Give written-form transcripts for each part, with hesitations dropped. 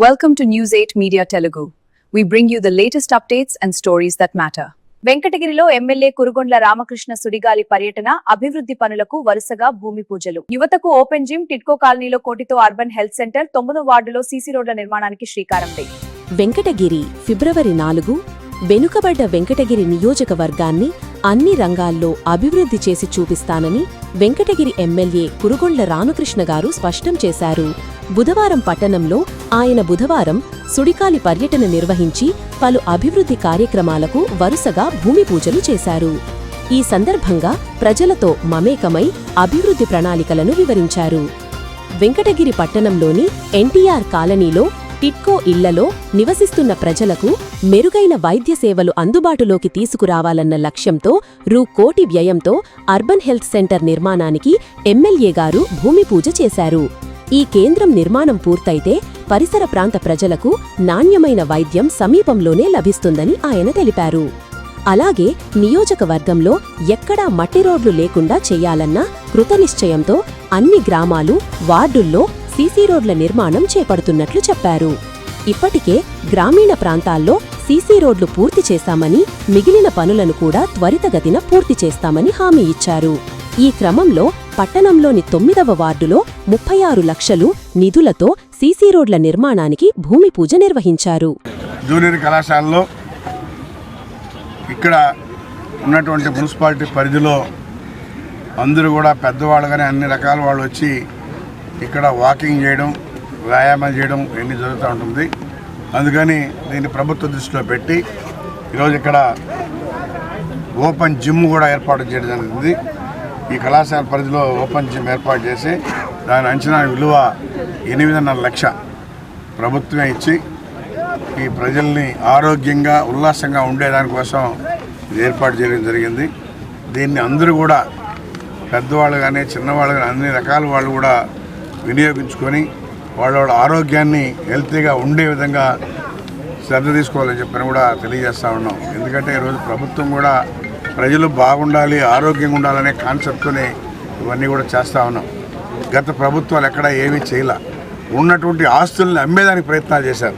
Welcome to News 8 Media Telugu. We bring you the latest updates and stories that matter. వెంకటగిరిలో MLA Kurugondla Ramakrishna సుడిగాలి పర్యటన అభివృద్ధి పనులకు వరుసగా భూమి పూజలు. యువతకు ఓపెన్ జిమ్, టిట్కో కాలనీలో కోటితో అర్బన్ హెల్త్ సెంటర్, 9వ వార్డులో సీసీ రోడ్ల నిర్మాణానికి శ్రీకారం. వెంకటగిరి ఫిబ్రవరి 4 వెనుకబడ్డ వెంకటగిరి నియోజకవర్గాన్ని అన్ని రంగాల్లో అభివృద్ధి చేసి చూపిస్తానని వెంకటగిరి ఎమ్మెల్యే కురుగొండ్ల రామకృష్ణ గారు స్పష్టం చేశారు. బుధవారం పట్టణంలో ఆయన సుడిగాలి పర్యటన నిర్వహించి పలు అభివృద్ధి కార్యక్రమాలకు వరుసగా భూమి పూజలు చేశారు. ఈ సందర్భంగా ప్రజలతో మమేకమై అభివృద్ధి ప్రణాళికలను వివరించారు. వెంకటగిరి పట్టణంలోని ఎన్టీఆర్ కాలనీలో టిట్కో ఇళ్లలో నివసిస్తున్న ప్రజలకు మెరుగైన వైద్య సేవలు అందుబాటులోకి తీసుకురావాలన్న లక్ష్యంతో రూ. 1 కోటి వ్యయంతో అర్బన్ హెల్త్ సెంటర్ నిర్మాణానికి ఎమ్మెల్యే గారు భూమి పూజ చేశారు. ఈ కేంద్రం నిర్మాణం పూర్తయితే పరిసర ప్రాంత ప్రజలకు నాణ్యమైన వైద్యం సమీపంలోనే లభిస్తుందని ఆయన తెలిపారు. అలాగే నియోజకవర్గంలో ఎక్కడా మట్టి రోడ్లు లేకుండా చేయాలన్న కృతనిశ్చయంతో అన్ని గ్రామాలు, వార్డుల్లో సీసీ రోడ్ల నిర్మాణం చేపడుతున్నట్లు చెప్పారు. ఇప్పటికే గ్రామీణ ప్రాంతాల్లో సీసీ రోడ్లు పూర్తి చేశామని, మిగిలిన పనులను కూడా త్వరితగతిన పూర్తి చేస్తామని హామీ ఇచ్చారు. ఈ క్రమంలో పట్టణంలోని 9వ వార్డులో 36 లక్షలు నిధులతో సీసీ రోడ్ల నిర్మాణానికి భూమి పూజ నిర్వహించారు. జూనియర్ కళాశాలలో ఇక్కడ ఉన్నటువంటి మున్సిపాలిటీ పరిధిలో అందరూ కూడా పెద్దవాళ్ళు కానీ అన్ని రకాల వాళ్ళు వచ్చి ఇక్కడ వాకింగ్ చేయడం, వ్యాయామాలు చేయడం ఇవన్నీ జరుగుతూ ఉంటుంది. అందుకని దీన్ని ప్రభుత్వ దృష్టిలో పెట్టి ఈరోజు ఇక్కడ ఓపెన్ జిమ్ కూడా ఏర్పాటు చేయడం జరిగింది. ఈ కళాశాల పరిధిలో ఓపెన్ జిమ్ ఏర్పాటు చేసి దాని అంచనా విలువ 8.5 లక్ష ప్రభుత్వమే ఇచ్చి ఈ ప్రజల్ని ఆరోగ్యంగా ఉల్లాసంగా ఉండేదానికోసం ఇది ఏర్పాటు చేయడం జరిగింది. దీన్ని అందరూ కూడా పెద్దవాళ్ళు కానీ చిన్నవాళ్ళు కానీ అన్ని రకాల వాళ్ళు కూడా వినియోగించుకొని వాళ్ళ ఆరోగ్యాన్ని హెల్తీగా ఉండే విధంగా శ్రద్ధ తీసుకోవాలని చెప్పని కూడా తెలియజేస్తూ ఉన్నాం. ఎందుకంటే ఈరోజు ప్రభుత్వం కూడా ప్రజలు బాగుండాలి, ఆరోగ్యంగా ఉండాలనే కాన్సెప్ట్తోనే ఇవన్నీ కూడా చేస్తూ ఉన్నాం. గత ప్రభుత్వాలు ఎక్కడ ఏమీ చేయలే, ఉన్నటువంటి ఆస్తుల్ని అమ్మేదానికి ప్రయత్నాలు చేశారు.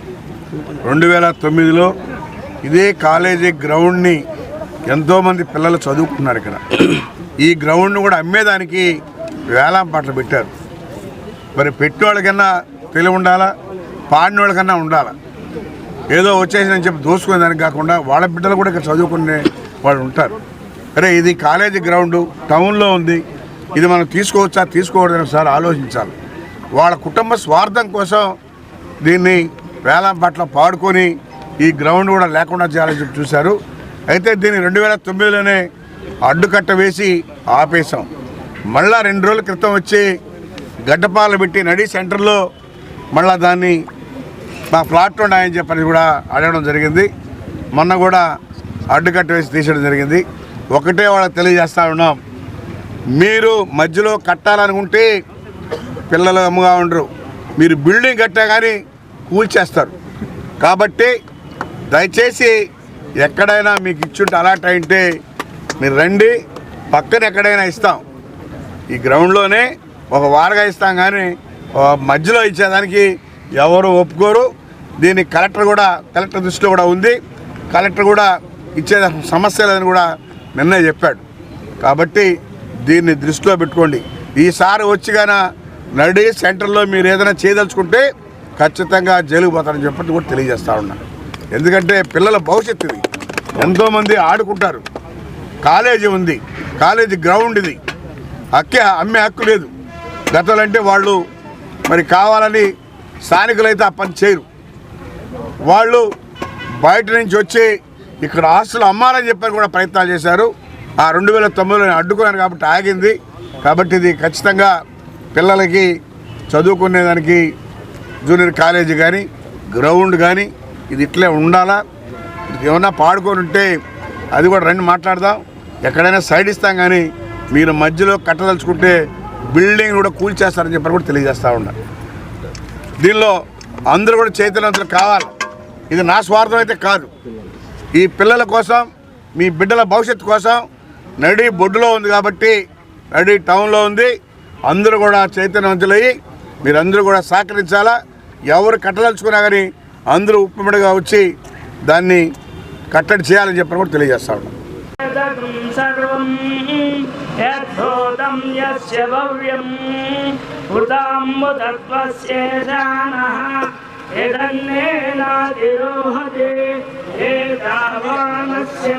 2009లో ఇదే కాలేజీ గ్రౌండ్ని ఎంతోమంది పిల్లలు చదువుకున్నారు. ఇక్కడ ఈ గ్రౌండ్ను కూడా అమ్మేదానికి వేలం పాటలు పెట్టారు. మరి పెట్టేవాళ్ళకన్నా తెలివి ఉండాలా, పాడినోళ్ళకన్నా ఉండాలా. ఏదో వచ్చేసిందని చెప్పి దోసుకునే దానికి కాకుండా వాళ్ళ బిడ్డలు కూడా ఇక్కడ చదువుకునే వాళ్ళు ఉంటారు. అరే ఇది కాలేజీ గ్రౌండ్ టౌన్లో ఉంది, ఇది మనం తీసుకోవచ్చా తీసుకోవద్దని సార్ ఆలోచించాలి. వాళ్ళ కుటుంబ స్వార్థం కోసం దీన్ని వేలం పట్ల పాడుకొని ఈ గ్రౌండ్ కూడా లేకుండా చేయాలని చెప్పి చూశారు. అయితే దీన్ని 2009లోనే అడ్డుకట్ట వేసి ఆపేశాం. మళ్ళా 2 రోజుల క్రితం వచ్చి గడ్డపాలు పెట్టి నడి సెంటర్లో మళ్ళీ దాన్ని మా ఫ్లాట్లో ఉన్నాయని చెప్పని కూడా అడగడం జరిగింది. మొన్న కూడా అడ్డుకట్ట వేసి తీసేయడం జరిగింది. ఒకటే వాళ్ళకి తెలియజేస్తూ ఉన్నాం, మీరు మధ్యలో కట్టాలనుకుంటే పిల్లలు అమ్ముగా ఉండరు, మీరు బిల్డింగ్ కట్టా కానీ కూల్చేస్తారు. కాబట్టి దయచేసి ఎక్కడైనా మీకు ఇచ్చుంటే అలాట్ అయింటే మీరు రండి, పక్కన ఎక్కడైనా ఇస్తాం. ఈ గ్రౌండ్లోనే ఒక వారగా ఇస్తాం కానీ మధ్యలో ఇచ్చేదానికి ఎవరు ఒప్పుకోరు. దీన్ని కలెక్టర్ దృష్టిలో కూడా ఉంది. కలెక్టర్ కూడా ఇచ్చే సమస్య లేదని కూడా నిన్నే చెప్పాడు. కాబట్టి దీన్ని దృష్టిలో పెట్టుకోండి. ఈసారి వచ్చిగాన నడి సెంటర్లో మీరు ఏదైనా చేయదలుచుకుంటే ఖచ్చితంగా జైలుకు పోతారని చెప్పి కూడా తెలియజేస్తూ ఉన్నా. ఎందుకంటే పిల్లల భవిష్యత్తు ఇది, ఎంతోమంది ఆడుకుంటారు. కాలేజీ ఉంది, కాలేజీ గ్రౌండ్ ఇది, అమ్మే హక్కు లేదు. గతంలో అంటే వాళ్ళు మరి కావాలని స్థానికులైతే ఆ పని చేయరు. వాళ్ళు బయట నుంచి వచ్చి ఇక్కడ ఆస్తులు అమ్మాలని చెప్పని కూడా ప్రయత్నాలు చేశారు. ఆ 2009లో అడ్డుకున్నాను కాబట్టి ఆగింది. కాబట్టి ఇది ఖచ్చితంగా పిల్లలకి చదువుకునేదానికి జూనియర్ కాలేజీ కానీ గ్రౌండ్ కానీ ఇది ఇట్లే ఉండాలా. ఏమన్నా పాడుకొని ఉంటే అది కూడా రండి మాట్లాడదాం, ఎక్కడైనా సైడ్ ఇస్తాం. కానీ మీరు మధ్యలో కట్టదలుచుకుంటే బిల్డింగ్ కూడా కూల్చేస్తారని చెప్పని కూడా తెలియజేస్తూ ఉన్నారు. దీనిలో అందరూ కూడా చైతన్యవంతులు కావాలి. ఇది నా స్వార్థం అయితే కాదు, ఈ పిల్లల కోసం, మీ బిడ్డల భవిష్యత్తు కోసం. నడి బొడ్డులో ఉంది కాబట్టి, నడి టౌన్లో ఉంది. అందరూ కూడా చైతన్యవంతులయ్యి మీరందరూ కూడా సహకరించాలా. ఎవరు కట్టదలుచుకున్నా కానీ అందరూ ఉప్పమిడిగా వచ్చి దాన్ని కట్టడి చేయాలని చెప్పని కూడా తెలియజేస్తా ఉన్నాం. సర్వం యద్భూతం యస్య భవ్యం హృతాంబుతత్వస్యేషానః యదన్నేనాదిరోహతే ఏతావానస్య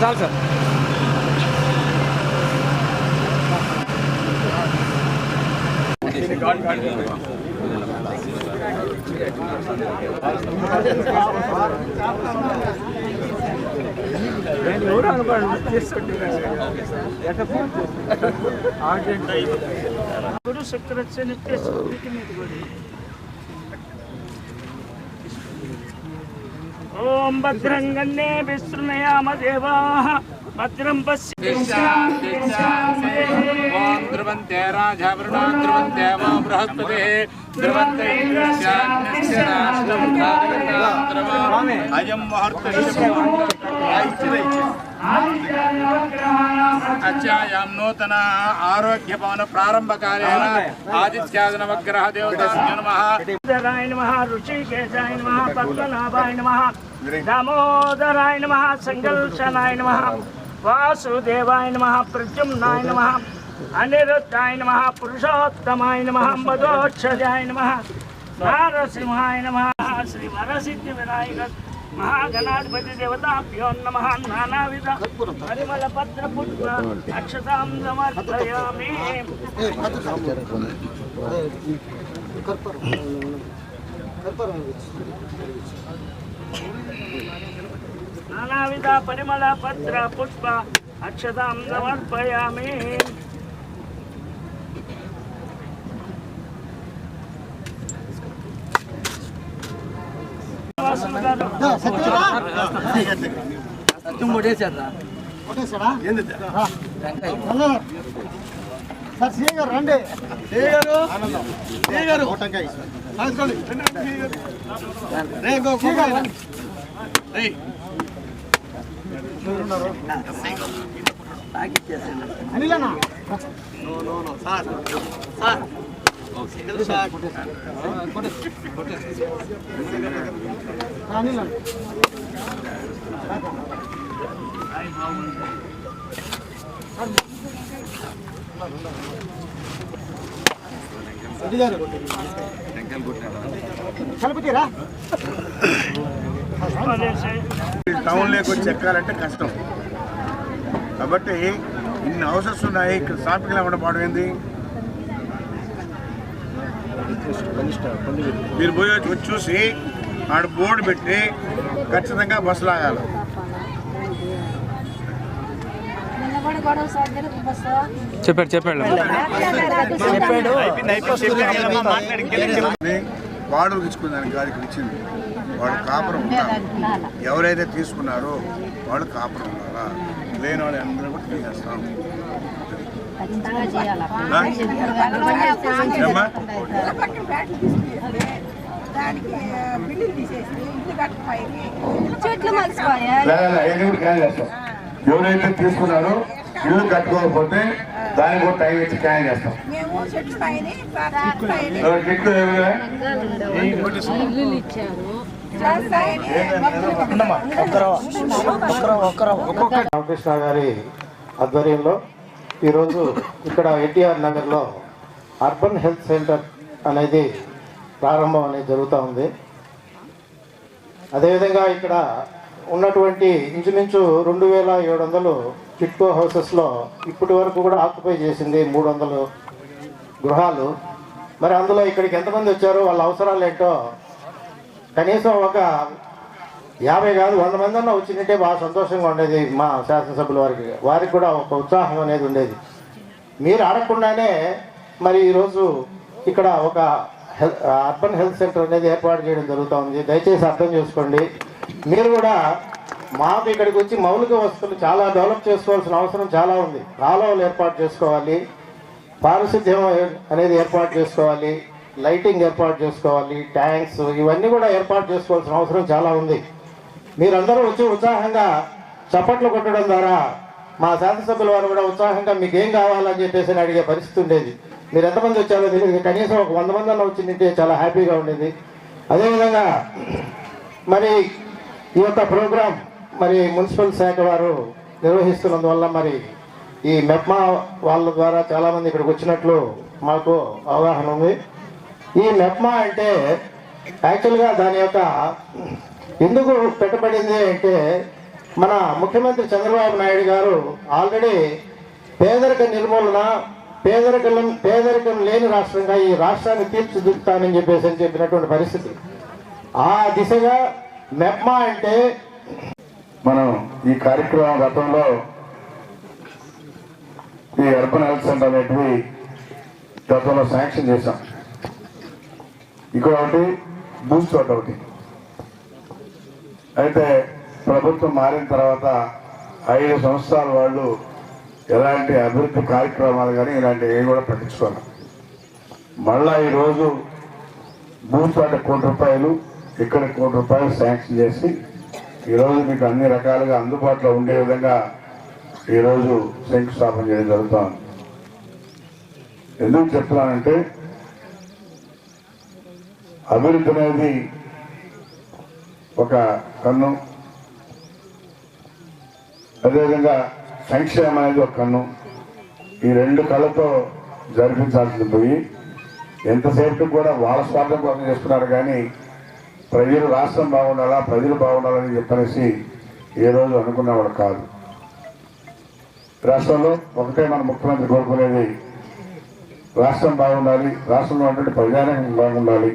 చాలు సార్. గురు శుక్రస్య నిత్యస్య ఓం భద్రం గణే విశృణయామ దేవాః భద్రం ఓం ధ్రువంతే రాజా వరుణో ధ్రువంతే వా బృహస్పతిః ధ్రువంతే ఇంద్రస్యాన్యస్య రాష్ట్రం ధారయతాం అయం అచ్చాయాం నూతన ఆరోగ్య భవన ప్రారంభకాలేన ఆదిత్యాదనవగ్రహ దేవతాభ్యో నమః. ధరాయ నమః ఋషికేశాయ నమః పద్మనాభాయ నమః దామోదరాయ నమః సంకల్షణాయ నమః వాసుదేవాయ నమః ప్రద్యుమ్నాయ నమః అనిరుద్ధాయ నమః పురుషోత్తమాయ నమః మధోక్షజాయ నమః నారసింహాయ నమః శ్రీ వరసిద్ధి వినాయక మహాగణాధిపతి దేవతాభ్యో నమః. నానావిధ పరిమళ పత్ర పుష్ప అక్షతాం సమర్పయామి. నానావిధ పరిమళ పత్ర పుష్ప అక్షతాం సమర్పయామి. టౌన్లోకి వచ్చి ఎక్కాలంటే కష్టం కాబట్టి ఇన్ని హౌసెస్ ఉన్నాయి. ఇక్కడ ట్రాఫిక్ లేకుండా పాడైంది. మీరు పోయి వచ్చి చూసి ఆడ బోర్డు పెట్టి ఖచ్చితంగా బస్సు లాగాలి. వాడు తీసుకున్నాను కాదు ఇక్కడ ఇచ్చింది. వాడు కాపురం ఉండాలి. ఎవరైతే తీసుకున్నారో వాళ్ళు కాపురం ఉండాలా, లేని వాళ్ళు అందరూ కూడా తీసేస్తాం. ఎవరైతే తీసుకున్నారో ఇల్లు కట్టుకోకపోతే దానికి కూడా టైం ఇచ్చి క్యాన్ చేస్తాం. రామకృష్ణ గారి ఆధ్వర్యంలో ఈరోజు ఇక్కడ ఎన్టీఆర్ నగర్లో అర్బన్ హెల్త్ సెంటర్ అనేది ప్రారంభం అనేది జరుగుతూ ఉంది. అదేవిధంగా ఇక్కడ ఉన్నటువంటి ఇంచుమించు 2700 టిట్కో హౌసెస్లో ఇప్పటి వరకు కూడా ఆక్యుపై చేసింది 300 గృహాలు. మరి అందులో ఇక్కడికి ఎంతమంది వచ్చారో వాళ్ళ అవసరాలు ఏంటో కనీసం ఒక 50 కాదు 100 మంది అన్నా వచ్చినట్టే బాగా సంతోషంగా ఉండేది. మా శాసనసభ్యుల వారికి కూడా ఒక ఉత్సాహం అనేది ఉండేది. మీరు అడగకుండానే మరి ఈరోజు ఇక్కడ ఒక అర్బన్ హెల్త్ సెంటర్ అనేది ఏర్పాటు చేయడం జరుగుతూ ఉంది. దయచేసి అర్థం చేసుకోండి. మీరు కూడా మాకు ఇక్కడికి వచ్చి మౌలిక వసతులు చాలా డెవలప్ చేసుకోవాల్సిన అవసరం చాలా ఉంది. కాలువలు ఏర్పాటు చేసుకోవాలి, పారిశుద్ధ్యం అనేది ఏర్పాటు చేసుకోవాలి, లైటింగ్ ఏర్పాటు చేసుకోవాలి, ట్యాంక్స్ ఇవన్నీ కూడా ఏర్పాటు చేసుకోవాల్సిన అవసరం చాలా ఉంది. మీరందరూ వచ్చి ఉత్సాహంగా చప్పట్లు కొట్టడం ద్వారా మా శాసనసభ్యుల వారు కూడా ఉత్సాహంగా మీకు ఏం కావాలని చెప్పేసి అడిగే పరిస్థితి ఉండేది. మీరు ఎంతమంది వచ్చారో తెలియదు, కనీసం ఒక 100 మంది అన్న వచ్చిందంటే చాలా హ్యాపీగా ఉండేది. అదేవిధంగా మరి ఈ యొక్క ప్రోగ్రాం మరి మున్సిపల్ శాఖ వారు నిర్వహిస్తున్నందువల్ల మరి ఈ మెప్మా వాళ్ళ ద్వారా చాలామంది ఇక్కడికి వచ్చినట్లు మాకు అవగాహన ఉంది. ఈ మెప్మా అంటే యాక్చువల్గా దాని యొక్క ఎందుకు పెట్టబడింది అంటే మన ముఖ్యమంత్రి చంద్రబాబు నాయుడు గారు ఆల్రెడీ పేదరిక నిర్మూలన, పేదరికం లేని రాష్ట్రంగా ఈ రాష్ట్రాన్ని తీర్చిదిద్దుతానని చెప్పినటువంటి పరిస్థితి. ఆ దిశగా మెప్మా అంటే మనం ఈ కార్యక్రమం గతంలో ఈ అర్బన్ హెల్త్ సెంటర్ అనేటివి గతంలో శాంక్షన్ చేశాం. ఇక్కడ ఒకటి, బూస్ట్ ఒకటి. అయితే ప్రభుత్వం మారిన తర్వాత 5 సంవత్సరాల వాళ్ళు ఎలాంటి అభివృద్ధి కార్యక్రమాలు కానీ ఇలాంటివి ఏవి కూడా పట్టించుకోవాలి. మళ్ళా ఈరోజు బూస్ట్ అంటే ₹1 కోటి, ఇక్కడ ₹1 కోటి శాంక్షన్ చేసి ఈరోజు మీకు అన్ని రకాలుగా అందుబాటులో ఉండే విధంగా ఈరోజు శంకుస్థాపన చేయడం జరుగుతుంది. ఎందుకు చెప్తున్నానంటే అభివృద్ధి అనేది ఒక కన్ను, అదేవిధంగా సంక్షేమం అనేది ఒక కన్ను. ఈ 2 కళ్ళతో జరిపించాల్సింది పోయి ఎంతసేపు కూడా వాళ్ళ స్వార్థం కోసం చేస్తున్నారు. కానీ ప్రజలు రాష్ట్రం బాగుండాలా, ప్రజలు బాగుండాలని చెప్పనేసి ఏ రోజు అనుకున్నవాడు కాదు. రాష్ట్రంలో ఒకటే మన ముఖ్యమంత్రి కోరుకునేది రాష్ట్రం బాగుండాలి, రాష్ట్రంలో ఉన్నటువంటి ప్రజానికం బాగుండాలి,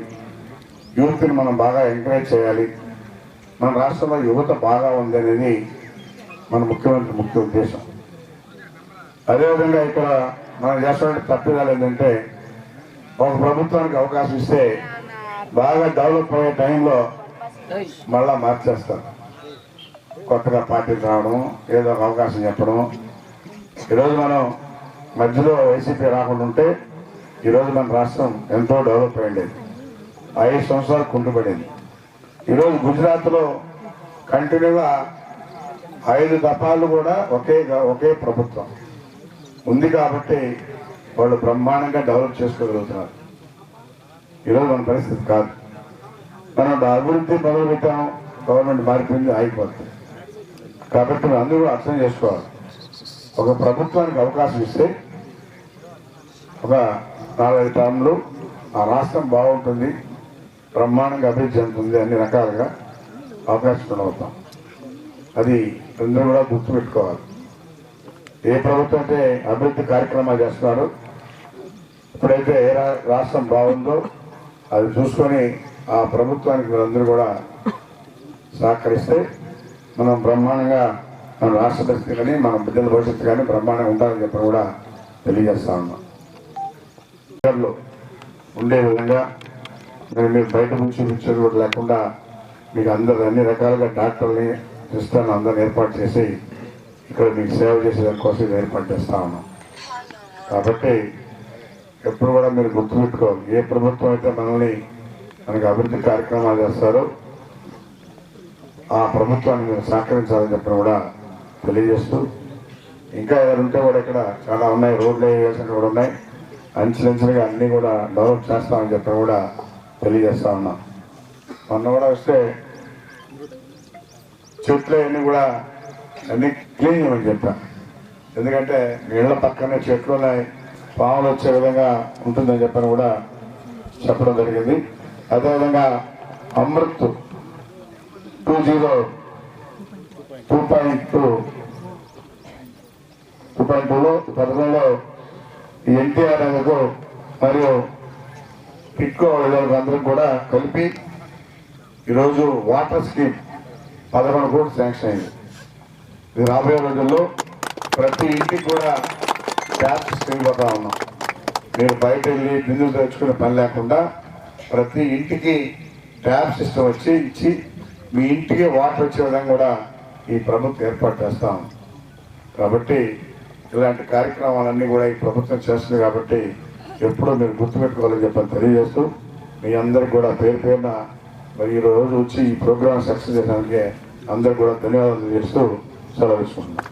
యూత్ని మనం బాగా ఎంకరేజ్ చేయాలి, మన రాష్ట్రంలో యువత బాగా ఉంది అనేది మన ముఖ్యమంత్రి ముఖ్య ఉద్దేశం. అదేవిధంగా ఇక్కడ మనం చేస్తున్న తప్పిదాలు ఏంటంటే ఒక ప్రభుత్వానికి అవకాశం ఇస్తే బాగా డెవలప్ అయ్యే టైంలో మళ్ళా మార్చేస్తారు. కొత్తగా పార్టీలు రావడం, ఏదో ఒక అవకాశం చెప్పడం. ఈరోజు మనం మధ్యలో వైసీపీ రాకుండా ఉంటే ఈరోజు మన రాష్ట్రం ఎంతో డెవలప్ అయ్యింది. 5 సంవత్సరాలు కుంటుపడింది. ఈరోజు గుజరాత్లో కంటిన్యూగా 5 దఫాలు కూడా ఒకే ప్రభుత్వం ఉంది కాబట్టి వాళ్ళు బ్రహ్మాండంగా డెవలప్ చేసుకోగలుగుతున్నారు. ఈరోజు మన పరిస్థితి కాదు. మనం అభివృద్ధి మొదలు పెట్టాము, గవర్నమెంట్ మారిపోయింది, ఆగిపోతుంది. కాబట్టి మనం అందరూ అర్థం చేసుకోవాలి. ఒక ప్రభుత్వానికి అవకాశం ఇస్తే ఒక 4-5 టర్మ్లు ఆ రాష్ట్రం బాగుంటుంది, బ్రహ్మాండంగా అభివృద్ధి చెందుతుంది, అన్ని రకాలుగా అవకాశం అవుతాం. అది అందరూ కూడా గుర్తుపెట్టుకోవాలి. ఏ ప్రభుత్వం అయితే అభివృద్ధి కార్యక్రమాలు చేస్తున్నారో, ఇప్పుడైతే ఏ రాష్ట్రం బాగుందో అది చూసుకొని ఆ ప్రభుత్వానికి మీరందరూ కూడా సహకరిస్తే మనం బ్రహ్మాండంగా మన రాష్ట్ర పరిస్థితి కానీ మన బిడ్డల భవిష్యత్తు కానీ బ్రహ్మాండంగా ఉండాలని చెప్పి కూడా తెలియజేస్తా ఉన్నాం. ఉండే విధంగా మీరు బయట నుంచి చూపించేది కూడా లేకుండా మీకు అన్ని రకాలుగా డాక్టర్ని సిస్టర్ని అందరిని ఏర్పాటు చేసి ఇక్కడ మీకు సేవ చేసేదానికోసం ఇది ఏర్పాటు చేస్తా ఉన్నాం. కాబట్టి ఎప్పుడు కూడా మీరు గుర్తుపెట్టుకోవాలి, ఏ ప్రభుత్వం అయితే మనకి అభివృద్ధి కార్యక్రమాలు చేస్తారో ఆ ప్రభుత్వాన్ని మీరు సహకరించాలని చెప్పిన కూడా తెలియజేస్తూ, ఇంకా ఎవరుంటే కూడా ఇక్కడ చాలా ఉన్నాయి, రోడ్లు వేయాల్సినవి కూడా ఉన్నాయి, అంచెలంచెలుగా అన్నీ కూడా డెవలప్ చేస్తామని చెప్పిన కూడా తెలియజేస్తా ఉన్నాం. మొన్న కూడా వస్తే చెట్లు అన్నీ కూడా అన్నీ క్లీన్ చేయమని చెప్పాను. ఎందుకంటే నీళ్ళ పక్కనే చెట్లు ఉన్నాయి, పాములు వచ్చే విధంగా ఉంటుందని చెప్పని కూడా చెప్పడం జరిగింది. అదేవిధంగా అమృత్ 2.2లో పథకంలో ఎన్టీఆర్ నగర్కు మరియు టిట్కో అందరికి కూడా కలిపి ఈరోజు వాటర్ స్కీమ్ 11 కోట్లు శాంక్షన్ అయింది. ఇది రాబోయే రోజుల్లో ప్రతి ఇంటికి కూడా ట్యాప్ సిస్టమ్ ఇవ్వతా ఉన్నాం. మీరు బయట వెళ్ళి బిందులు తెచ్చుకునే పని లేకుండా ప్రతి ఇంటికి ట్యాప్ సిస్టమ్ ఇచ్చి మీ ఇంటికి వాటర్ వచ్చే విధంగా కూడా ఈ ప్రభుత్వం ఏర్పాటు చేస్తాం. కాబట్టి ఇలాంటి కార్యక్రమాలన్నీ కూడా ఈ ప్రభుత్వం చేస్తుంది. కాబట్టి ఎప్పుడూ మీరు గుర్తుపెట్టుకోవాలని చెప్పని తెలియజేస్తూ మీ అందరికి కూడా పేరున మరి ఈరోజు వచ్చి ఈ ప్రోగ్రామ్ సక్సెస్ చేయడానికి అందరికి కూడా ధన్యవాదాలు చేస్తూ సెలవు తీసుకుంటున్నాను.